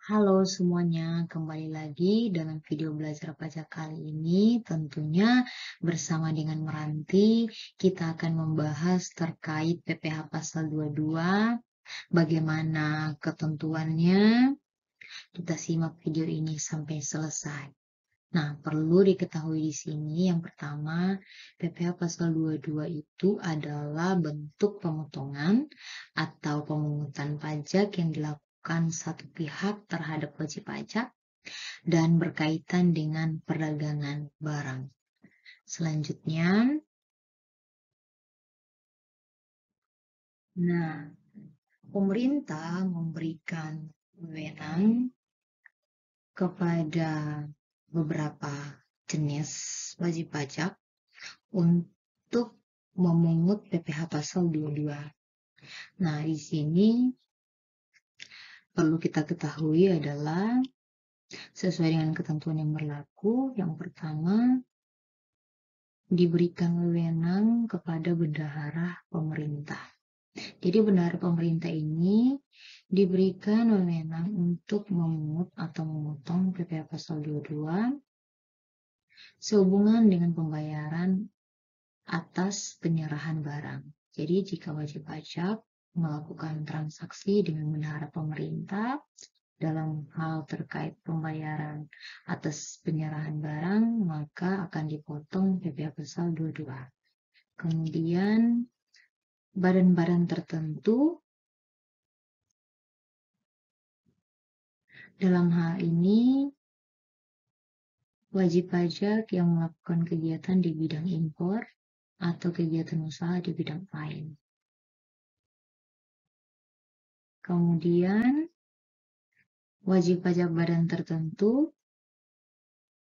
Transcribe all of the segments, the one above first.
Halo semuanya, kembali lagi dalam video belajar pajak kali ini. Tentunya bersama dengan Meranti, kita akan membahas terkait PPh Pasal 22, bagaimana ketentuannya. Kita simak video ini sampai selesai. Nah, perlu diketahui di sini yang pertama, PPh Pasal 22 itu adalah bentuk pemotongan atau pemungutan pajak yang dilakukan satu pihak terhadap wajib pajak dan berkaitan dengan perdagangan barang. Selanjutnya, pemerintah memberikan wewenang kepada beberapa jenis wajib pajak untuk memungut PPh Pasal 22. Nah, di sini perlu kita ketahui adalah sesuai dengan ketentuan yang berlaku, yang pertama diberikan wewenang kepada bendahara pemerintah. Jadi bendahara pemerintah ini diberikan wewenang untuk memungut atau memotong PPh Pasal 22 sehubungan dengan pembayaran atas penyerahan barang. Jadi jika wajib pajak melakukan transaksi dengan bendahara pemerintah dalam hal terkait pembayaran atas penyerahan barang, maka akan dipotong PPh Pasal 22. Kemudian badan-badan tertentu dalam hal ini wajib pajak yang melakukan kegiatan di bidang impor atau kegiatan usaha di bidang lain. Kemudian wajib pajak badan tertentu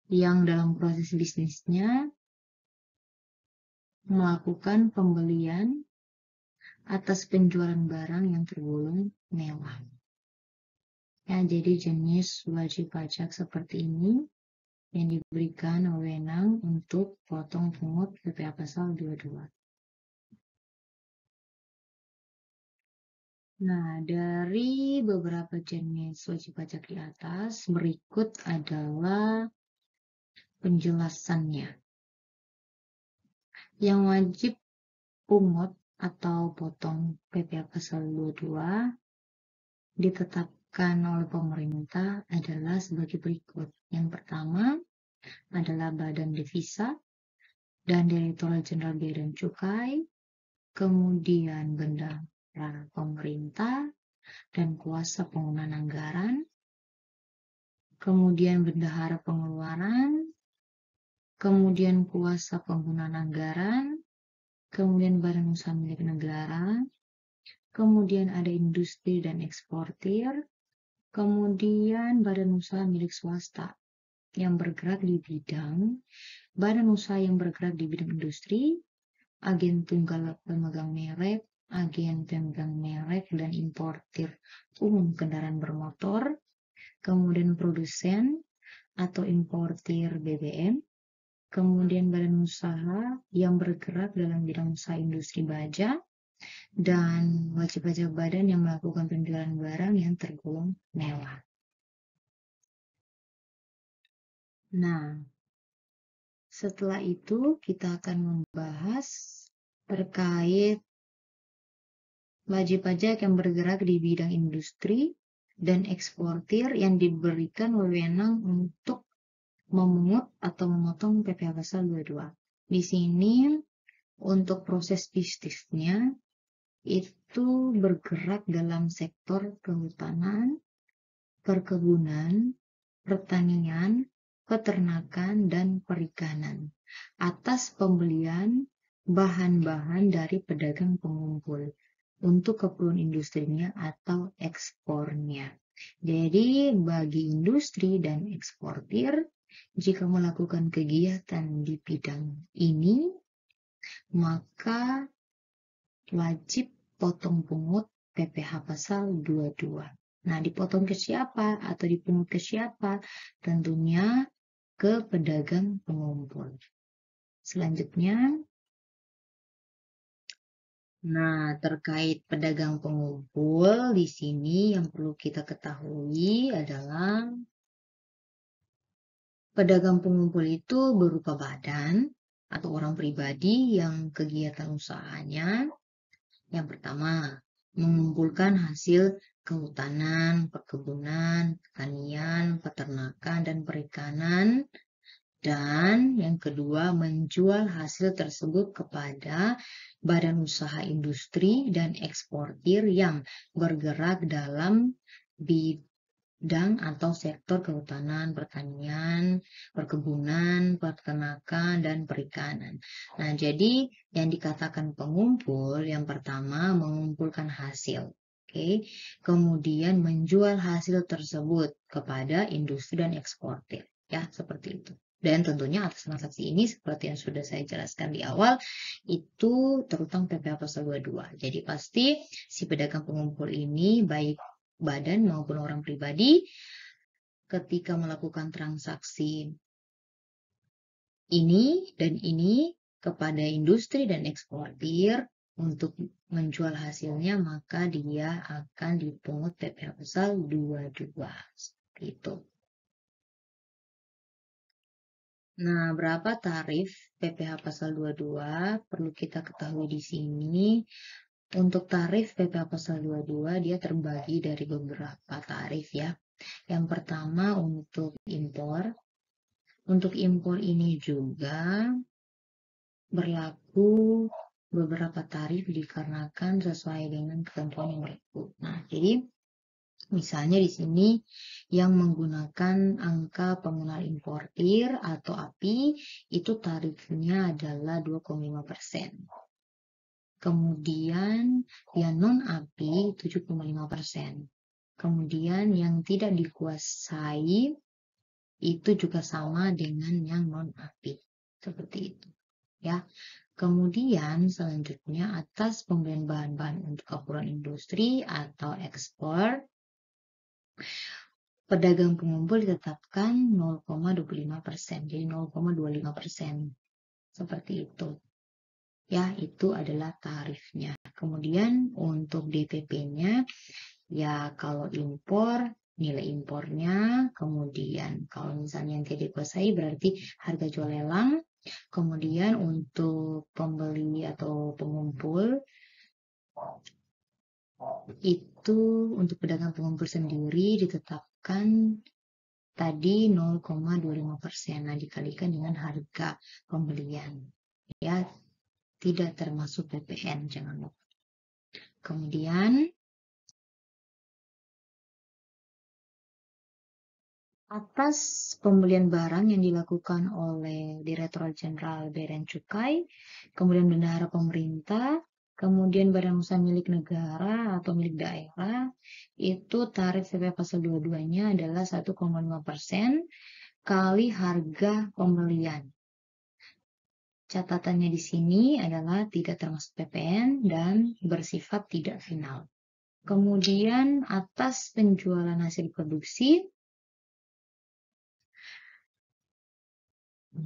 yang dalam proses bisnisnya melakukan pembelian atas penjualan barang yang tergolong mewah. Ya, jadi jenis wajib pajak seperti ini yang diberikan wewenang untuk potong pungut PPh Pasal 22. Nah, dari beberapa jenis wajib pajak di atas, berikut adalah penjelasannya. Yang wajib pungut atau potong PPh Pasal 22 ditetapkan oleh pemerintah adalah sebagai berikut. Yang pertama adalah Badan Devisa dan Direktorat Jenderal Bea dan Cukai, kemudian bendahara pemerintah dan kuasa penggunaan anggaran, kemudian bendahara pengeluaran, kemudian kuasa penggunaan anggaran, kemudian badan usaha milik negara, kemudian ada industri dan eksportir, kemudian badan usaha milik swasta yang bergerak di bidang, badan usaha yang bergerak di bidang industri, agen tunggal pemegang merek, agen pemegang merek dan importir umum kendaraan bermotor, kemudian produsen atau importir BBM, kemudian badan usaha yang bergerak dalam bidang usaha industri baja, dan wajib pajak badan yang melakukan penjualan barang yang tergolong mewah. Nah, setelah itu kita akan membahas terkait wajib pajak yang bergerak di bidang industri dan eksportir yang diberikan wewenang untuk memungut atau memotong PPh Pasal 22. Di sini untuk proses bisnisnya itu bergerak dalam sektor kehutanan, perkebunan, pertanian, peternakan, dan perikanan atas pembelian bahan-bahan dari pedagang pengumpul untuk keperluan industrinya atau ekspornya. Jadi bagi industri dan eksportir, jika melakukan kegiatan di bidang ini, maka wajib potong pungut PPh Pasal 22. Nah, dipotong ke siapa atau dipungut ke siapa? Tentunya ke pedagang pengumpul. Selanjutnya, Nah, terkait pedagang pengumpul di sini yang perlu kita ketahui adalah pedagang pengumpul itu berupa badan atau orang pribadi yang kegiatan usahanya yang pertama mengumpulkan hasil kehutanan, perkebunan, pertanian, peternakan, dan perikanan. Dan yang kedua, menjual hasil tersebut kepada badan usaha industri dan eksportir yang bergerak dalam bidang atau sektor kehutanan, pertanian, perkebunan, peternakan, dan perikanan. Nah, jadi yang dikatakan pengumpul, yang pertama mengumpulkan hasil. Oke, kemudian menjual hasil tersebut kepada industri dan eksportir. Ya, seperti itu. Dan tentunya atas transaksi ini seperti yang sudah saya jelaskan di awal itu terutang PPh pasal 22. Jadi pasti si pedagang pengumpul ini baik badan maupun orang pribadi ketika melakukan transaksi ini dan ini kepada industri dan eksportir untuk menjual hasilnya maka dia akan dipungut PPh pasal 22. Seperti itu. Nah, berapa tarif PPh pasal 22? Perlu kita ketahui di sini. Untuk tarif PPh pasal 22 dia terbagi dari beberapa tarif ya. Yang pertama untuk impor. Untuk impor ini juga berlaku beberapa tarif dikarenakan sesuai dengan ketentuan yang berlaku. Nah, jadi misalnya di sini yang menggunakan angka pengenal importir atau API itu tarifnya adalah 2,5%. Kemudian yang non-API 7,5%. Kemudian yang tidak dikuasai itu juga sama dengan yang non-API. Seperti itu. Ya. Kemudian selanjutnya atas pembelian bahan-bahan untuk keperluan industri atau ekspor pedagang pengumpul ditetapkan 0,25%, jadi 0,25%. Seperti itu. Ya, itu adalah tarifnya. Kemudian untuk DPP-nya, ya kalau impor, nilai impornya, kemudian kalau misalnya yang tidak dikuasai berarti harga jual lelang, kemudian untuk pembeli atau pengumpul, itu untuk pedagang pengumpul sendiri ditetapkan tadi 0,25%. Nah, dikalikan dengan harga pembelian. Ya, tidak termasuk PPN, jangan lupa. Kemudian, atas pembelian barang yang dilakukan oleh Direktorat Jenderal Bea dan Cukai, kemudian bendahara pemerintah, kemudian badan usaha milik negara atau milik daerah, itu tarif PPh pasal 22-nya adalah 1,5% kali harga pembelian. Catatannya di sini adalah tidak termasuk PPN dan bersifat tidak final. Kemudian atas penjualan hasil produksi,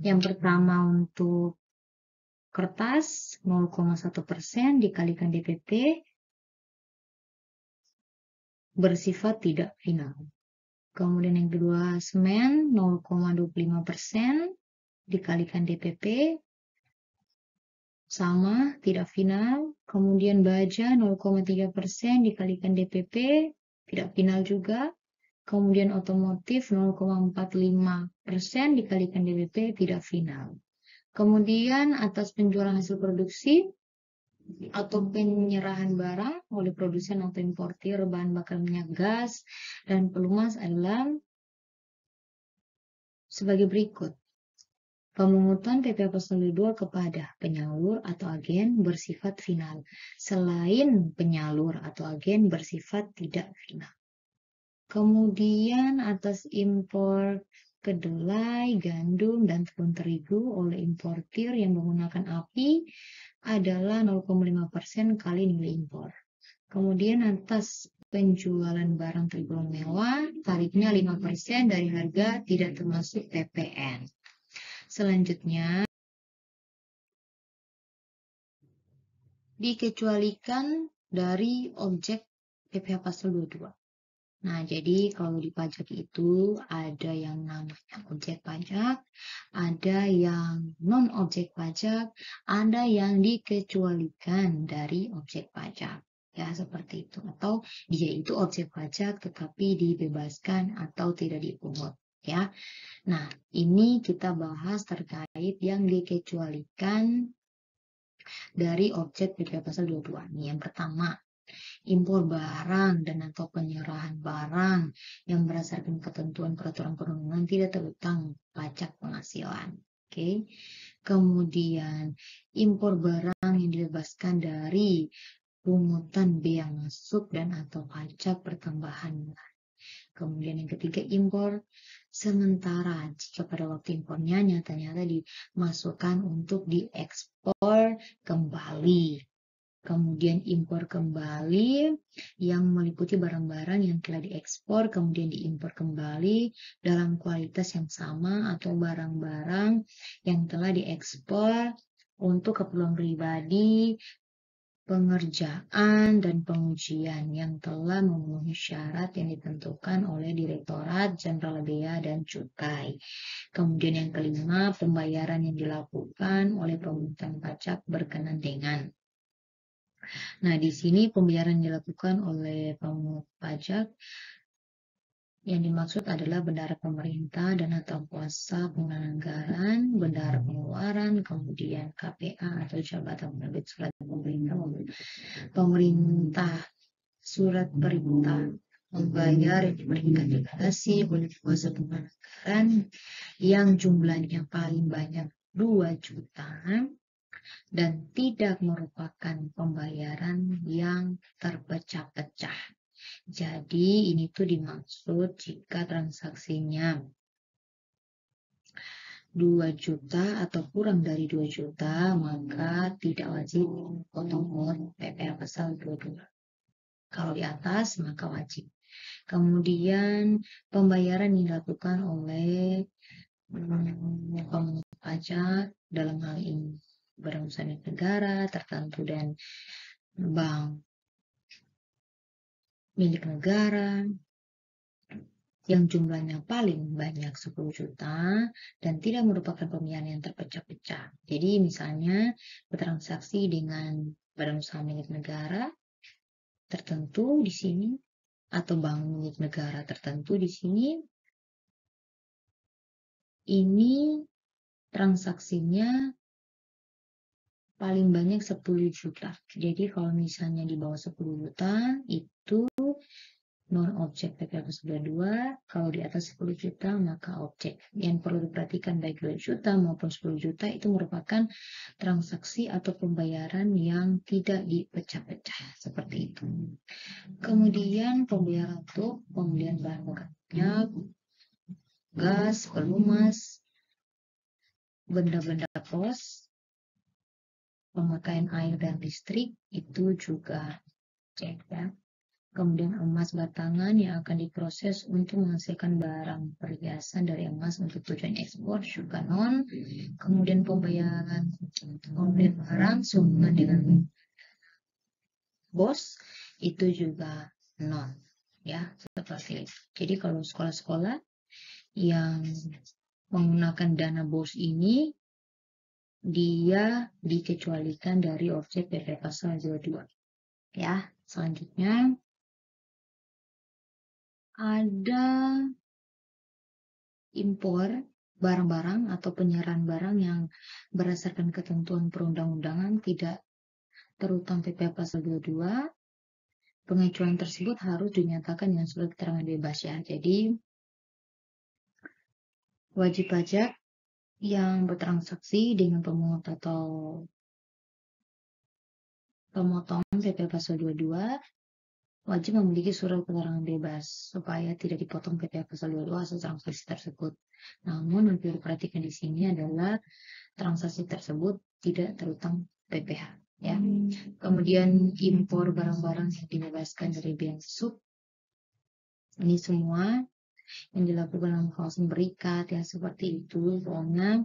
yang pertama untuk kertas 0,1% dikalikan DPP bersifat tidak final. Kemudian yang kedua semen 0,25% dikalikan DPP sama tidak final. Kemudian baja 0,3% dikalikan DPP tidak final juga. Kemudian otomotif 0,45% dikalikan DPP tidak final. Kemudian atas penjualan hasil produksi atau penyerahan barang oleh produsen atau importir bahan bakar minyak gas dan pelumas adalah sebagai berikut. Pemungutan PPh pasal 22 kepada penyalur atau agen bersifat final, selain penyalur atau agen bersifat tidak final. Kemudian atas impor kedelai, gandum, dan tepung terigu oleh importir yang menggunakan API adalah 0,5% kali nilai impor. Kemudian atas penjualan barang tergolong mewah, tarifnya 5% dari harga tidak termasuk PPN. Selanjutnya, dikecualikan dari objek PPh pasal 22. Nah, jadi kalau di pajak itu ada yang namanya objek pajak, ada yang non-objek pajak, ada yang dikecualikan dari objek pajak. Ya, seperti itu. Atau dia itu objek pajak tetapi dibebaskan atau tidak dipungut. Ya. Nah, ini kita bahas terkait yang dikecualikan dari objek PPh pasal 22. Nih, yang pertama, impor barang dan atau penyerahan barang yang berdasarkan ketentuan peraturan perundang-undangan tidak terutang pajak penghasilan. Oke. Kemudian impor barang yang dibebaskan dari pungutan bea masuk dan atau pajak pertambahan. Kemudian yang ketiga, impor sementara jika pada waktu impornya nyata-nyata dimasukkan untuk diekspor kembali. Kemudian impor kembali yang meliputi barang-barang yang telah diekspor kemudian diimpor kembali dalam kualitas yang sama atau barang-barang yang telah diekspor untuk keperluan pribadi, pengerjaan dan pengujian yang telah memenuhi syarat yang ditentukan oleh Direktorat Jenderal Bea dan Cukai. Kemudian yang kelima, pembayaran yang dilakukan oleh pemungutan pajak berkenan dengan. Nah, di sini pembayaran dilakukan oleh pemungut pajak yang dimaksud adalah bendahara pemerintah dan atau kuasa penggunaan anggaran, bendahara pengeluaran, kemudian KPA atau jabatan penerbit surat pemerintah, surat perintah membayar yang diberikan deklarasi oleh kuasa penggunaan anggaran yang jumlahnya paling banyak 2 juta dan tidak merupakan pembayaran yang terpecah-pecah. Jadi ini tuh dimaksud jika transaksinya 2 juta atau kurang dari 2 juta, maka tidak wajib potong PPh pasal 22. Kalau di atas, maka wajib. Kemudian pembayaran yang dilakukan oleh pemungut pajak dalam hal ini badan usaha negara tertentu dan bank milik negara yang jumlahnya paling banyak 10 juta dan tidak merupakan pembayaran yang terpecah-pecah. Jadi misalnya bertransaksi dengan badan usaha milik negara tertentu di sini atau bank milik negara tertentu di sini, ini transaksinya paling banyak 10 juta. Jadi kalau misalnya di bawah 10 juta itu non-objek PPh pasal 22, kalau di atas 10 juta maka objek. Yang perlu diperhatikan baik 2 juta maupun 10 juta itu merupakan transaksi atau pembayaran yang tidak dipecah-pecah seperti itu. Kemudian pembayaran untuk pembelian bahan bakar minyak, gas, pelumas, benda-benda pos, pemakaian air dan listrik itu juga cek ya. Kemudian emas batangan yang akan diproses untuk menghasilkan barang perhiasan dari emas untuk tujuan ekspor juga non. Kemudian pembayaran pembelian barang sehubungan dengan bos itu juga non ya, seperti itu. Jadi kalau sekolah-sekolah yang menggunakan dana bos ini dia dikecualikan dari objek PPh pasal 22. Ya, selanjutnya ada impor barang-barang atau penyerahan barang yang berdasarkan ketentuan perundang-undangan tidak terutang PPh pasal 22. Pengecualian tersebut harus dinyatakan dengan surat keterangan bebas ya. Jadi wajib pajak yang bertransaksi dengan pemungut atau pemotong PPh pasal 22 wajib memiliki surat keterangan bebas supaya tidak dipotong PPh pasal 22 hasil transaksi tersebut. Namun yang perlu diperhatikan di sini adalah transaksi tersebut tidak terutang PPh ya. Kemudian impor barang-barang yang dibebaskan dari bea masuk. Ini semua yang dilakukan dalam kawasan berikat ya seperti itu. Pokoknya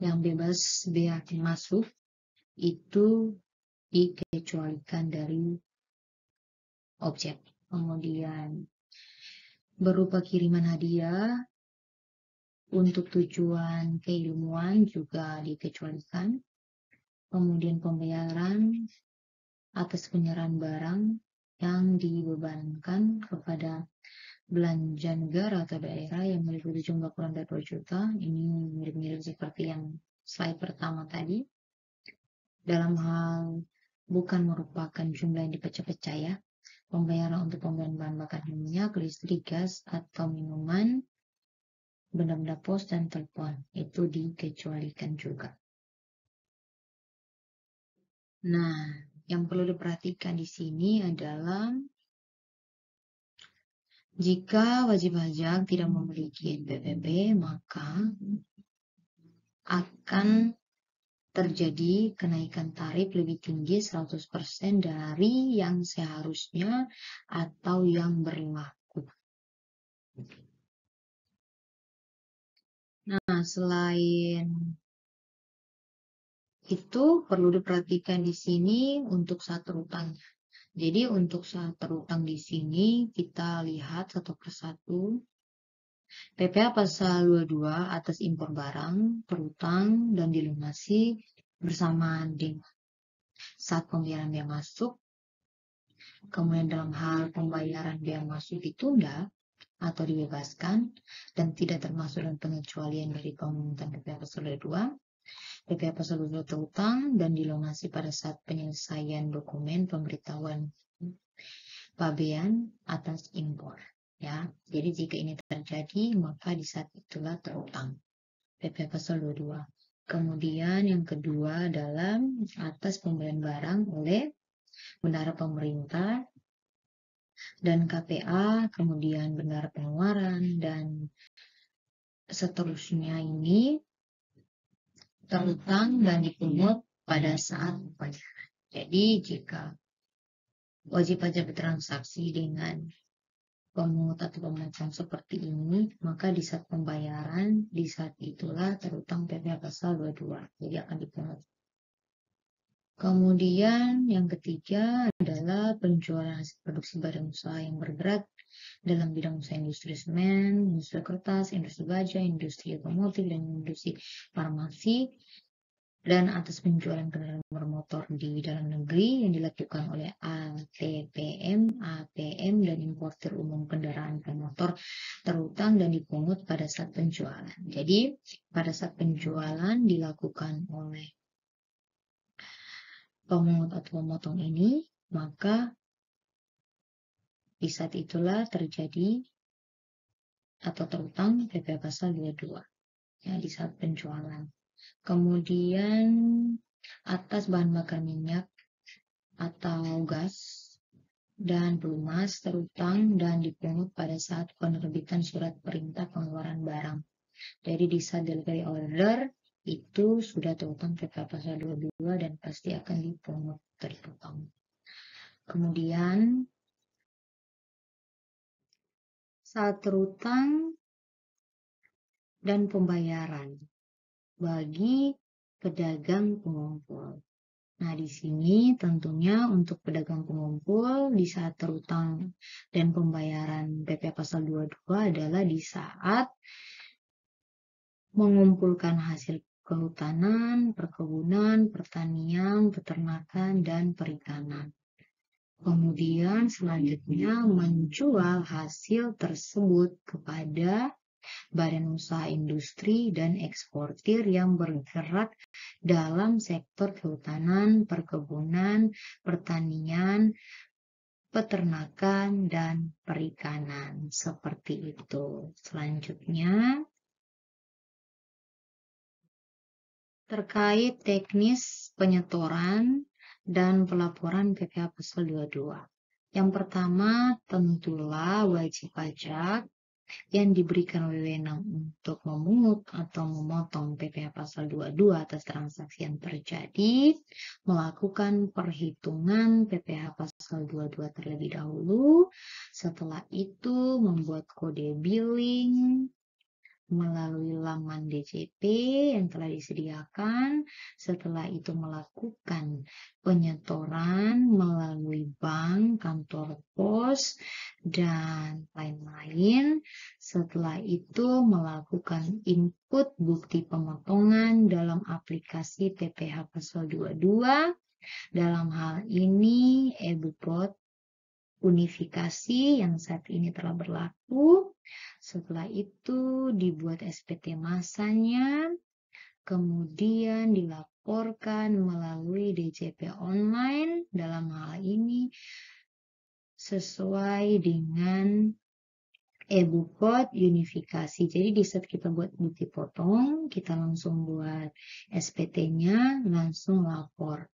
yang bebas bea masuk itu dikecualikan dari objek. Kemudian berupa kiriman hadiah untuk tujuan keilmuan juga dikecualikan. Kemudian pembayaran atas penyerahan barang yang dibebankan kepada belanja negara atau daerah yang meliputi jumlah kurang dari 2 juta. Ini mirip-mirip seperti yang slide pertama tadi. Dalam hal bukan merupakan jumlah yang dipecah-pecah ya. Pembayaran untuk pembelian bahan bakar minyak, listrik, gas, atau minuman, benda-benda pos dan telepon itu dikecualikan juga. Nah, yang perlu diperhatikan di sini adalah jika wajib pajak tidak memiliki NPWP, maka akan terjadi kenaikan tarif lebih tinggi 100% dari yang seharusnya atau yang berlaku. Nah, selain itu perlu diperhatikan di sini untuk saat terutangnya. Jadi untuk saat terutang di sini kita lihat satu persatu. PPh pasal 22 atas impor barang terutang dan dilunasi bersamaan dengan saat pembayaran biaya masuk. Kemudian dalam hal pembayaran biaya masuk ditunda atau dibebaskan dan tidak termasuk dalam pengecualian dari pemungutan PPh pasal 22. PPh pasal 22 terutang dan dilunasi pada saat penyelesaian dokumen pemberitahuan pabean atas impor. Ya, jadi jika ini terjadi maka di saat itulah terutang. PPh pasal 22. Kemudian yang kedua adalah atas pembelian barang oleh bendahara pemerintah dan KPA, kemudian bendahara pengeluaran dan seterusnya ini terutang dan dipungut pada saat pembayaran. Jadi jika wajib pajak bertransaksi dengan pemungut atau pemotong seperti ini, maka di saat pembayaran, di saat itulah terutang PPh pasal 22. Jadi akan dipungut. Kemudian yang ketiga adalah penjualan hasil produksi badan usaha yang bergerak dalam bidang usaha industri semen, industri kertas, industri baja, industri otomotif, dan industri farmasi, dan atas penjualan kendaraan bermotor di dalam negeri yang dilakukan oleh ATPM, APM, dan importir umum kendaraan bermotor terutang dan dipungut pada saat penjualan. Jadi pada saat penjualan dilakukan oleh pemungut atau pemotong ini, maka di saat itulah terjadi atau terutang PPh pasal 22 ya, di saat penjualan. Kemudian atas bahan bakar minyak atau gas dan pelumas terutang dan dipungut pada saat penerbitan surat perintah pengeluaran barang. Jadi di saat delivery order itu sudah terutang PPh pasal 22 dan pasti akan dipungut terutang. Kemudian saat terutang dan pembayaran bagi pedagang pengumpul. Nah, di sini tentunya untuk pedagang pengumpul di saat terutang dan pembayaran PPh pasal 22 adalah di saat mengumpulkan hasil kehutanan, perkebunan, pertanian, peternakan, dan perikanan. Kemudian selanjutnya menjual hasil tersebut kepada badan usaha industri dan eksportir yang bergerak dalam sektor kehutanan, perkebunan, pertanian, peternakan, dan perikanan. Seperti itu. Selanjutnya, terkait teknis penyetoran dan pelaporan PPh pasal 22. Yang pertama, tentulah wajib pajak yang diberikan wewenang untuk memungut atau memotong PPh pasal 22 atas transaksi yang terjadi, melakukan perhitungan PPh pasal 22 terlebih dahulu, setelah itu membuat kode billing, melalui laman DJP yang telah disediakan. Setelah itu melakukan penyetoran melalui bank, kantor pos, dan lain-lain. Setelah itu melakukan input bukti pemotongan dalam aplikasi PPh Pasal 22. Dalam hal ini e-Bupot unifikasi yang saat ini telah berlaku. Setelah itu dibuat SPT masanya, kemudian dilaporkan melalui DJP online. Dalam hal ini sesuai dengan e-Bupot unifikasi. Jadi di saat kita buat bukti potong, kita langsung buat SPT-nya, langsung lapor.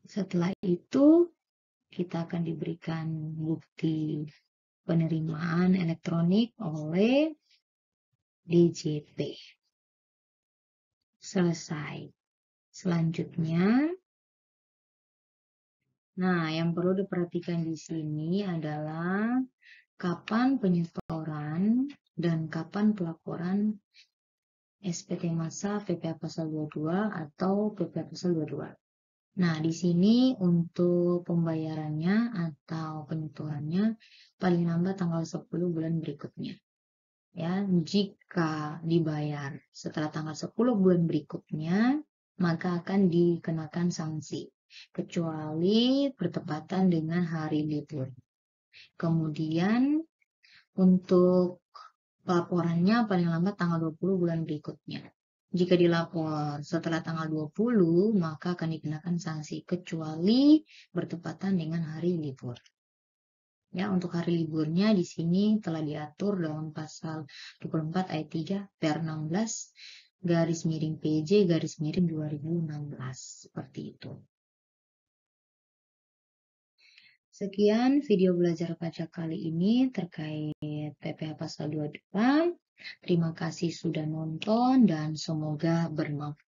Setelah itu kita akan diberikan bukti penerimaan elektronik oleh DJP. Selesai. Selanjutnya, nah yang perlu diperhatikan di sini adalah kapan penyetoran dan kapan pelaporan SPT massa PPh Pasal 22 atau PPh Pasal 22. Nah, di sini untuk pembayarannya atau penyetorannya paling lambat tanggal 10 bulan berikutnya. Ya, jika dibayar setelah tanggal 10 bulan berikutnya, maka akan dikenakan sanksi, kecuali bertepatan dengan hari libur. Kemudian, untuk pelaporannya paling lambat tanggal 20 bulan berikutnya. Jika dilapor setelah tanggal 20, maka akan dikenakan sanksi kecuali bertepatan dengan hari libur. Ya, untuk hari liburnya di sini telah diatur dalam pasal 24 ayat 3 per 16 garis miring PJ garis miring 2016. Seperti itu. Sekian video belajar pajak kali ini terkait PPh Pasal 22. Terima kasih sudah nonton dan semoga bermanfaat.